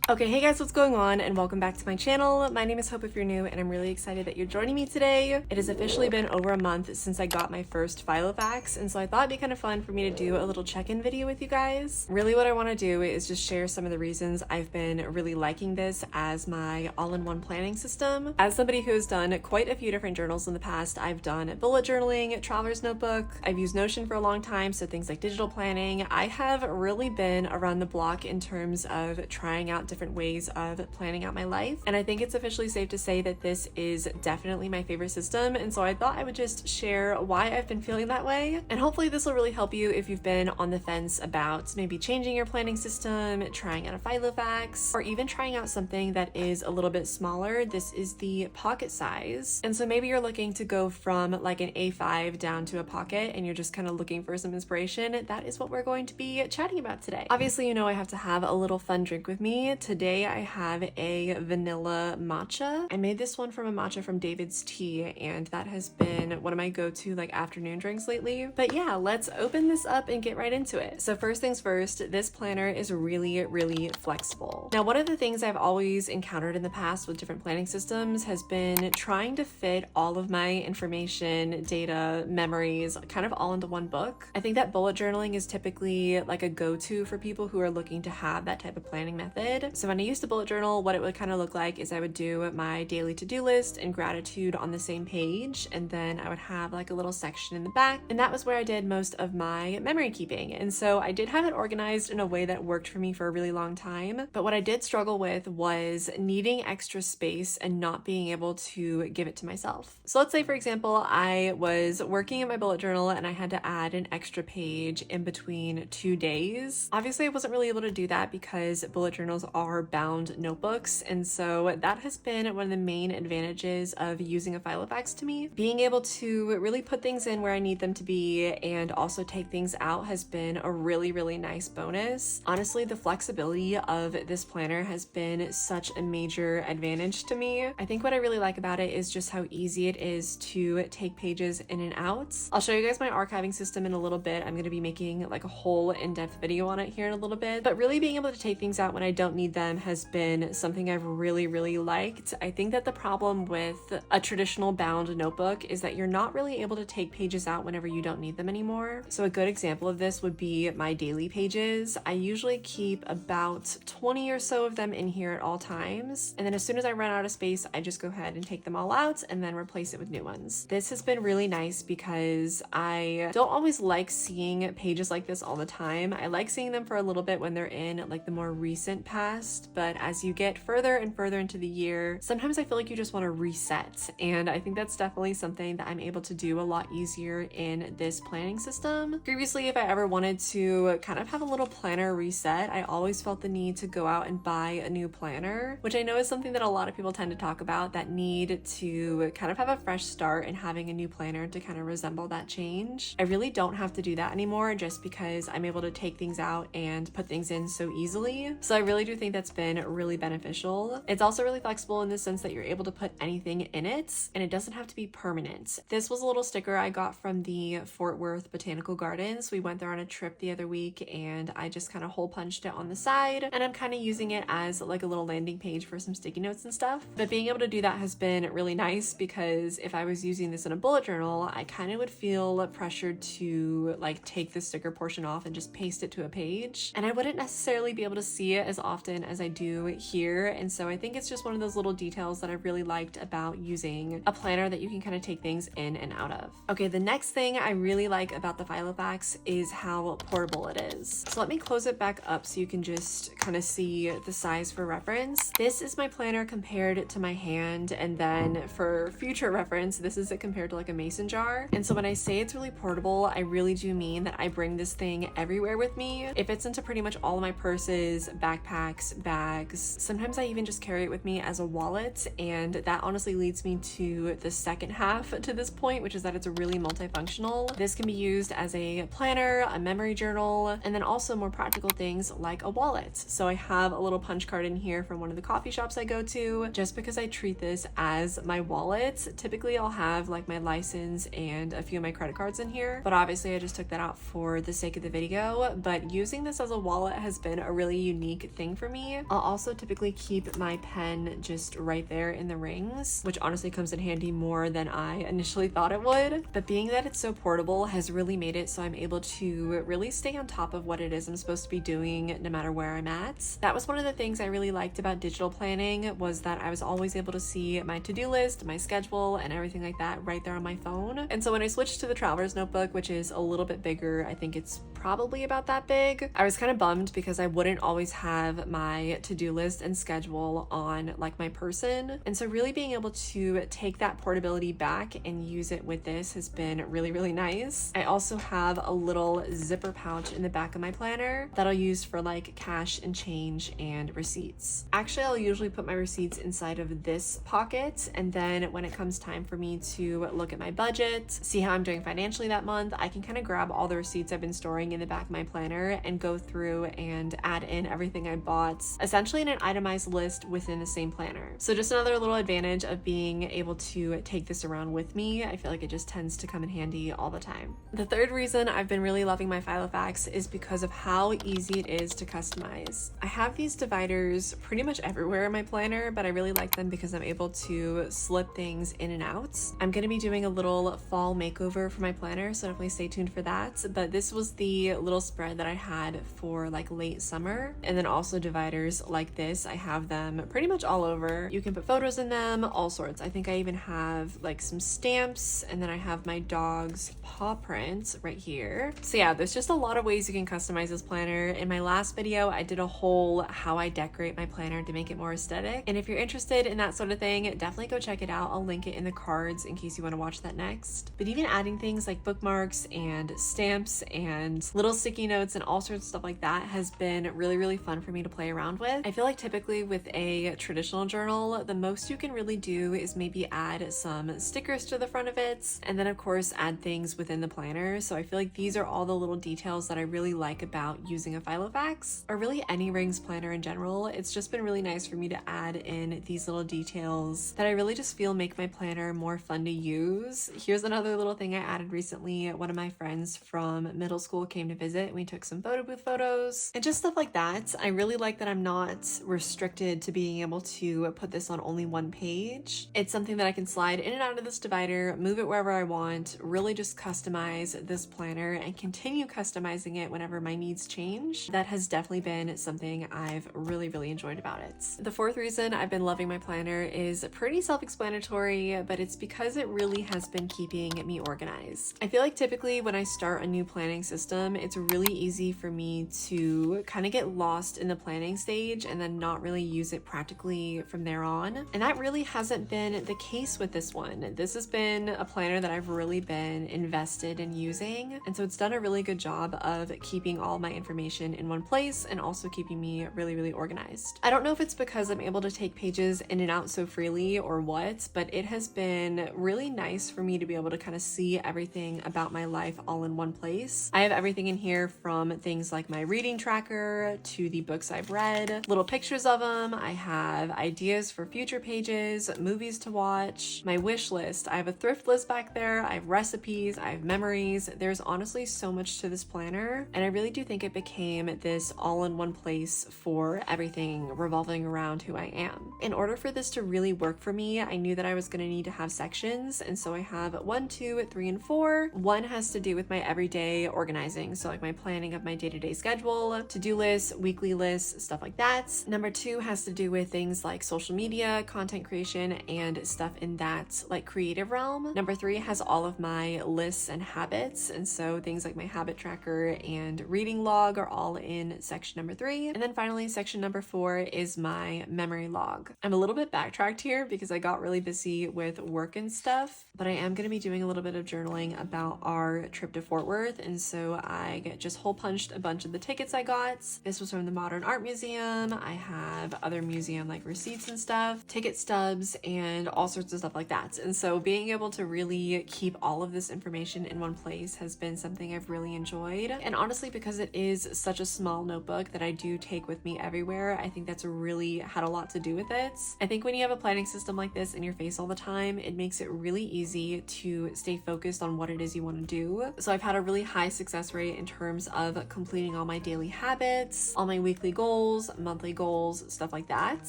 Okay, hey guys, what's going on? And welcome back to my channel. My name is Hope if you're new, and I'm really excited that you're joining me today. It has officially been over a month since I got my first Filofax, and so I thought it'd be kind of fun for me to do a little check-in video with you guys. Really what I want to do is just share some of the reasons I've been really liking this as my all-in-one planning system. As somebody who has done quite a few different journals in the past, I've done bullet journaling, traveler's notebook, I've used Notion for a long time, so things like digital planning. I have really been around the block in terms of trying out different ways of planning out my life, and I think it's officially safe to say that this is definitely my favorite system, and so I thought I would just share why I've been feeling that way, and hopefully this will really help you if you've been on the fence about maybe changing your planning system, trying out a Filofax, or even trying out something that is a little bit smaller. This is the pocket size, and so maybe you're looking to go from like an A5 down to a pocket and you're just kind of looking for some inspiration. That is what we're going to be chatting about today. Obviously, you know I have to have a little fun drink with me. Today I have a vanilla matcha. I made this one from a matcha from David's Tea, and that has been one of my go-to like afternoon drinks lately. But yeah, let's open this up and get right into it. So first things first, this planner is really flexible. Now, one of the things I've always encountered in the past with different planning systems has been trying to fit all of my information, data, memories, kind of all into one book. I think that bullet journaling is typically like a go-to for people who are looking to have that type of planning method. So when I used to bullet journal, what it would kind of look like is I would do my daily to-do list and gratitude on the same page, and then I would have like a little section in the back, and that was where I did most of my memory keeping. And so I did have it organized in a way that worked for me for a really long time, but what I did struggle with was needing extra space and not being able to give it to myself. So let's say, for example, I was working in my bullet journal and I had to add an extra page in between 2 days. Obviously, I wasn't really able to do that because bullet journals are bound notebooks, and so that has been one of the main advantages of using a Filofax to me. Being able to really put things in where I need them to be and also take things out has been a really nice bonus. Honestly, the flexibility of this planner has been such a major advantage to me. I think what I really like about it is just how easy it is to take pages in and out. I'll show you guys my archiving system in a little bit. I'm going to be making like a whole in-depth video on it here in a little bit, but really being able to take things out when I don't need them has been something I've really liked. I think that the problem with a traditional bound notebook is that you're not really able to take pages out whenever you don't need them anymore. So a good example of this would be my daily pages. I usually keep about 20 or so of them in here at all times, and then as soon as I run out of space, I just go ahead and take them all out and then replace it with new ones. This has been really nice because I don't always like seeing pages like this all the time. I like seeing them for a little bit when they're in like the more recent past, but as you get further and further into the year, sometimes I feel like you just want to reset, and I think that's definitely something that I'm able to do a lot easier in this planning system. Previously, if I ever wanted to kind of have a little planner reset, I always felt the need to go out and buy a new planner, which I know is something that a lot of people tend to talk about, that need to kind of have a fresh start and having a new planner to kind of resemble that change. I really don't have to do that anymore just because I'm able to take things out and put things in so easily. So I really do think that's been really beneficial. It's also really flexible in the sense that you're able to put anything in it and it doesn't have to be permanent. This was a little sticker I got from the Fort Worth Botanical Gardens. We went there on a trip the other week and I just kind of hole punched it on the side, and I'm kind of using it as like a little landing page for some sticky notes and stuff. But being able to do that has been really nice because if I was using this in a bullet journal, I kind of would feel pressured to like take the sticker portion off and just paste it to a page, and I wouldn't necessarily be able to see it as often as I do here. And so I think it's just one of those little details that I really liked about using a planner that you can kind of take things in and out of. Okay, the next thing I really like about the Filofax is how portable it is. So let me close it back up so you can just kind of see the size for reference. This is my planner compared to my hand, and then for future reference, this is it compared to like a mason jar. And so when I say it's really portable, I really do mean that I bring this thing everywhere with me. It fits into pretty much all of my purses, backpacks, bags. Sometimes I even just carry it with me as a wallet, and that honestly leads me to the second half to this point, which is that it's really multifunctional. This can be used as a planner, a memory journal, and then also more practical things like a wallet. So I have a little punch card in here from one of the coffee shops I go to, just because I treat this as my wallet. Typically I'll have like my license and a few of my credit cards in here, but obviously I just took that out for the sake of the video. But using this as a wallet has been a really unique thing for me. I'll also typically keep my pen just right there in the rings, which honestly comes in handy more than I initially thought it would. But being that it's so portable has really made it so I'm able to really stay on top of what it is I'm supposed to be doing no matter where I'm at. That was one of the things I really liked about digital planning, was that I was always able to see my to-do list, my schedule, and everything like that right there on my phone. And so when I switched to the traveler's notebook, which is a little bit bigger, I think it's probably about that big, I was kind of bummed because I wouldn't always have my to-do list and schedule on like my person. And so really being able to take that portability back and use it with this has been really, really nice. I also have a little zipper pouch in the back of my planner that I'll use for like cash and change and receipts. Actually, I'll usually put my receipts inside of this pocket, and then when it comes time for me to look at my budget, see how I'm doing financially that month, I can kind of grab all the receipts I've been storing in the back of my planner and go through and add in everything I bought, essentially in an itemized list within the same planner. So just another little advantage of being able to take this around with me. I feel like it just tends to come in handy all the time. The third reason I've been really loving my Filofax is because of how easy it is to customize. I have these dividers pretty much everywhere in my planner, but I really like them because I'm able to slip things in and out. I'm going to be doing a little fall makeover for my planner, so definitely stay tuned for that. But this was the little spread that I had for like late summer, and then also dividers like this. I have them pretty much all over. You can put photos in them, all sorts. I think I even have like some stamps, and then I have my dog's paw print right here. So yeah, there's just a lot of ways you can customize this planner. In my last video, I did a whole how I decorate my planner to make it more aesthetic. And if you're interested in that sort of thing, definitely go check it out. I'll link it in the cards in case you want to watch that next. But even adding things like bookmarks and stamps and little sticky notes and all sorts of stuff like that has been really, really fun for me to play around with. I feel like typically with a traditional journal, the most you can really do is maybe add some stickers to the front of it, and then of course add things within the planner. So I feel like these are all the little details that I really like about using a Filofax, or really any rings planner in general. It's just been really nice for me to add in these little details that I really just feel make my planner more fun to use. Here's another little thing I added recently. One of my friends from middle school came to visit. We took some photo booth photos and just stuff like that. I really like that I'm not restricted to being able to put this on only one page. It's something that I can slide in and out of this divider, move it wherever I want, really just customize this planner and continue customizing it whenever my needs change. That has definitely been something I've really, really enjoyed about it. The fourth reason I've been loving my planner is pretty self-explanatory, but it's because it really has been keeping me organized. I feel like typically when I start a new planning system, it's really easy for me to kind of get lost in the planning stage and then not really use it practically from there on. And that really hasn't been the case with this one. This has been a planner that I've really been invested in using. And so it's done a really good job of keeping all my information in one place and also keeping me really, really organized. I don't know if it's because I'm able to take pages in and out so freely or what, but it has been really nice for me to be able to kind of see everything about my life all in one place. I have everything in here from things like my reading tracker to the books I've read, little pictures of them. I have ideas for future pages, movies to watch, my wish list. I have a thrift list back there. I have recipes, I have memories. There's honestly so much to this planner, and I really do think it became this all-in-one place for everything revolving around who I am. In order for this to really work for me, I knew that I was going to need to have sections, and so I have 1, 2, 3, and 4. One has to do with my everyday organizing, so like my planning of my day-to-day schedule, to-do lists, weekly lists, stuff like that. Number 2 has to do with things like social media, content creation, and stuff in that like creative realm. Number 3 has all of my lists and habits, and so things like my habit tracker and reading log are all in section number 3. And then finally, section number 4 is my memory log. I'm a little bit backtracked here because I got really busy with work and stuff, but I am going to be doing a little bit of journaling about our trip to Fort Worth, and so I just hole punched a bunch of the tickets I got. This was from the Modern Art Museum museum, I have other museum like receipts and stuff, ticket stubs, and all sorts of stuff like that. And so being able to really keep all of this information in one place has been something I've really enjoyed. And honestly, because it is such a small notebook that I do take with me everywhere, I think that's really had a lot to do with it. I think when you have a planning system like this in your face all the time, it makes it really easy to stay focused on what it is you want to do. So I've had a really high success rate in terms of completing all my daily habits, all my weekly goals, monthly goals, stuff like that.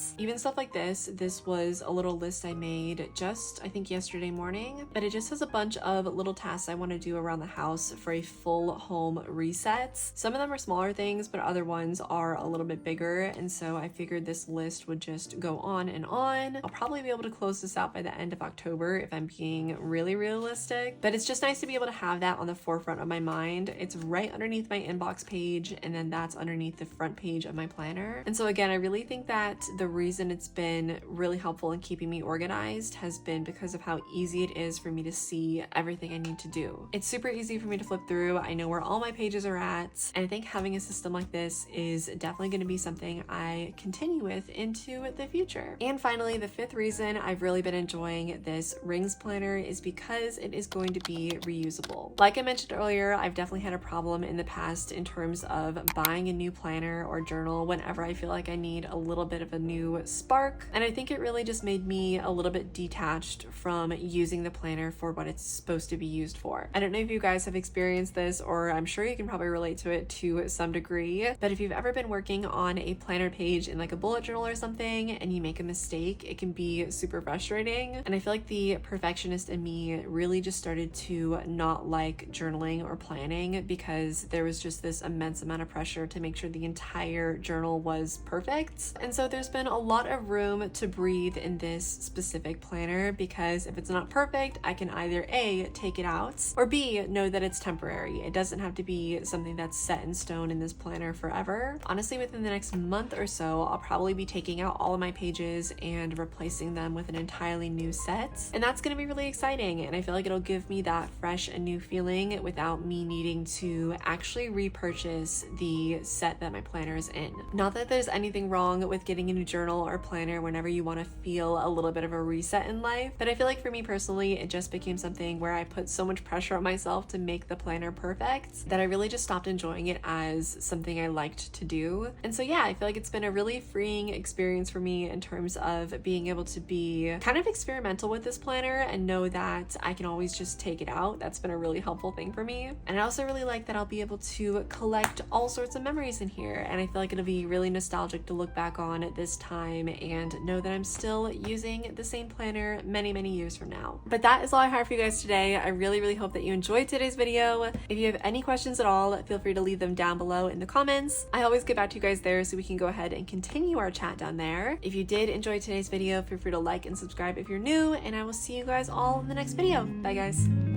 Even stuff like this was a little list I made just, I think, yesterday morning, but it just has a bunch of little tasks I want to do around the house for a full home reset. Some of them are smaller things, but other ones are a little bit bigger, and so I figured this list would just go on and on. I'll probably be able to close this out by the end of October if I'm being really realistic, but it's just nice to be able to have that on the forefront of my mind. It's right underneath my inbox page, and then that's underneath the front page of my planner. And so again, I really think that the reason it's been really helpful in keeping me organized has been because of how easy it is for me to see everything I need to do. It's super easy for me to flip through. I know where all my pages are at, and I think having a system like this is definitely going to be something I continue with into the future. And finally, the fifth reason I've really been enjoying this rings planner is because it is going to be reusable. Like I mentioned earlier, I've definitely had a problem in the past in terms of buying a new planner or journal whenever I feel like I need a little bit of a new spark, and I think it really just made me a little bit detached from using the planner for what it's supposed to be used for. I don't know if you guys have experienced this, or I'm sure you can probably relate to it to some degree, but if you've ever been working on a planner page in like a bullet journal or something and you make a mistake, it can be super frustrating. And I feel like the perfectionist in me really just started to not like journaling or planning because there was just this immense amount of pressure to make sure the entire journal was perfect. And so there's been a lot of room to breathe in this specific planner, because if it's not perfect, I can either A, take it out, or B, know that it's temporary. It doesn't have to be something that's set in stone in this planner forever. Honestly, within the next month or so, I'll probably be taking out all of my pages and replacing them with an entirely new set. And that's going to be really exciting. And I feel like it'll give me that fresh and new feeling without me needing to actually repurchase the set that my planner is in. Not that there's anything wrong with getting a new journal or planner whenever you want to feel a little bit of a reset in life, but I feel like for me personally, it just became something where I put so much pressure on myself to make the planner perfect that I really just stopped enjoying it as something I liked to do. And so yeah, I feel like it's been a really freeing experience for me in terms of being able to be kind of experimental with this planner and know that I can always just take it out. That's been a really helpful thing for me. And I also really like that I'll be able to collect all sorts of memories in here, and I feel like it'll be really nostalgic to look back on at this time and know that I'm still using the same planner many years from now. But that is all I have for you guys today. I really hope that you enjoyed today's video. If you have any questions at all, feel free to leave them down below in the comments. I always get back to you guys there so we can go ahead and continue our chat down there. If you did enjoy today's video, feel free to like and subscribe if you're new, and I will see you guys all in the next video. Bye guys.